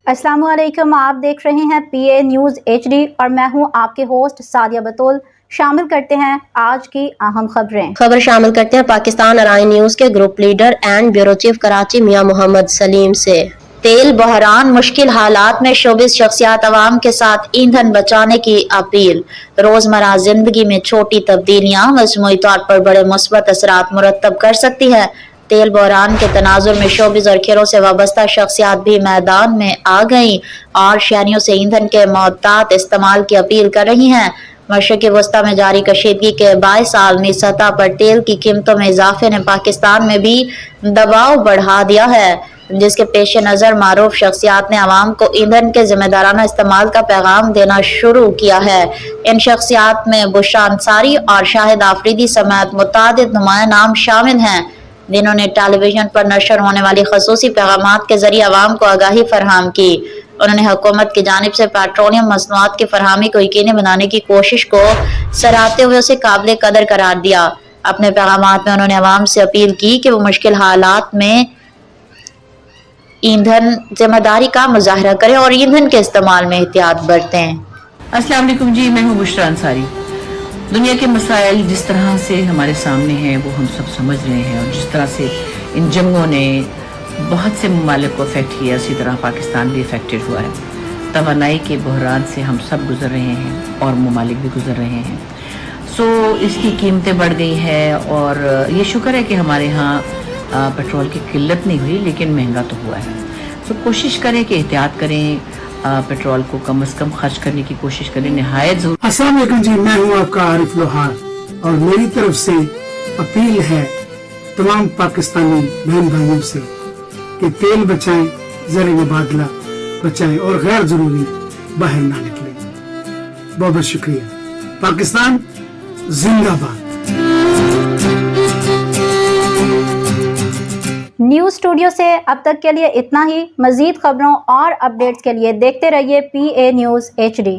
अस्सलाम वालेकुम, आप देख रहे हैं PA न्यूज़ HD और मैं हूं आपके होस्ट सादिया बतूल। शामिल करते हैं आज की अहम खबर शामिल करते हैं पाकिस्तान अराइन न्यूज़ के group leader and bureau chief Karachi Mian Mohammad Saleem से। तेल बहरान, मुश्किल हालात में शोबिस शख्सियात अवाम के साथ ईंधन बचाने की अपील। रोजमर्रा जिंदगी में छोटी तब्दीलियां मजमूई तौर पर बड़े मुस्बत असरात मुरतब कर सकती है। तेल बहरान के तनाजुर में शोबिस और खेलों से वाबस्ता शख्सियात भी मैदान में आ गईं और शहरियों से ईंधन के मोहतात इस्तेमाल की अपील कर रही हैं। मशरक़ी वस्ता में जारी कशीदगी के बायस आलमी सतह पर तेल की कीमतों में इजाफे ने पाकिस्तान में भी दबाव बढ़ा दिया है, जिसके पेश नज़र मारूफ शख्सियात ने अवाम को ईंधन के जिम्मेदाराना इस्तेमाल का पैगाम देना शुरू किया है। इन शख्सियात में बुशरा अंसारी और शाहिद आफरीदी समेत मुतादिद नुमाया नाम शामिल हैं, जिन्होंने टेलीविजन पर नशर होने वाली खसूसी पैगामात के जरिए अवाम को आगाही फरहम की। उन्होंने हुकूमत की जानिब से पेट्रोलियम मसनूआत की फरहमी को यकीनी बनाने की कोशिश को सराहते हुए उसे काबिल कदर करार दिया। अपने पैगामात में उन्होंने अवाम से अपील की कि वो मुश्किल हालात में ईंधन जिम्मेदारी का मुजाहरा करें और ईंधन के इस्तेमाल में एहतियात बरतें। अस्सलाम वालेकुम जी, मैं हूँ बुशरा अंसारी। दुनिया के मसाइल जिस तरह से हमारे सामने हैं वो हम सब समझ रहे हैं, और जिस तरह से इन जंगों ने बहुत से ममालिक को अफेक्ट किया, उसी तरह पाकिस्तान भी अफेक्टेड हुआ है। तवानाई के बहरान से हम सब गुजर रहे हैं और ममालिक भी गुजर रहे हैं। इसकी कीमतें बढ़ गई है, और ये शुक्र है कि हमारे यहाँ पेट्रोल की किल्लत नहीं हुई, लेकिन महंगा तो हुआ है। कोशिश करें कि एहतियात करें, पेट्रोल को कम से कम खर्च करने की कोशिश करें। निहायत जरूर। अस्सलाम वालेकुम जी, मैं हूँ आपका आरिफ लोहार, और मेरी तरफ से अपील है तमाम पाकिस्तानी बहन भाइयों से कि तेल बचाएं, ज़र मुबादला बचाएं और गैर जरूरी बाहर ना निकलें। बहुत बहुत शुक्रिया। पाकिस्तान जिंदाबाद। न्यूज़ स्टूडियो से अब तक के लिए इतना ही। मज़ीद खबरों और अपडेट्स के लिए देखते रहिए PA न्यूज़ HD।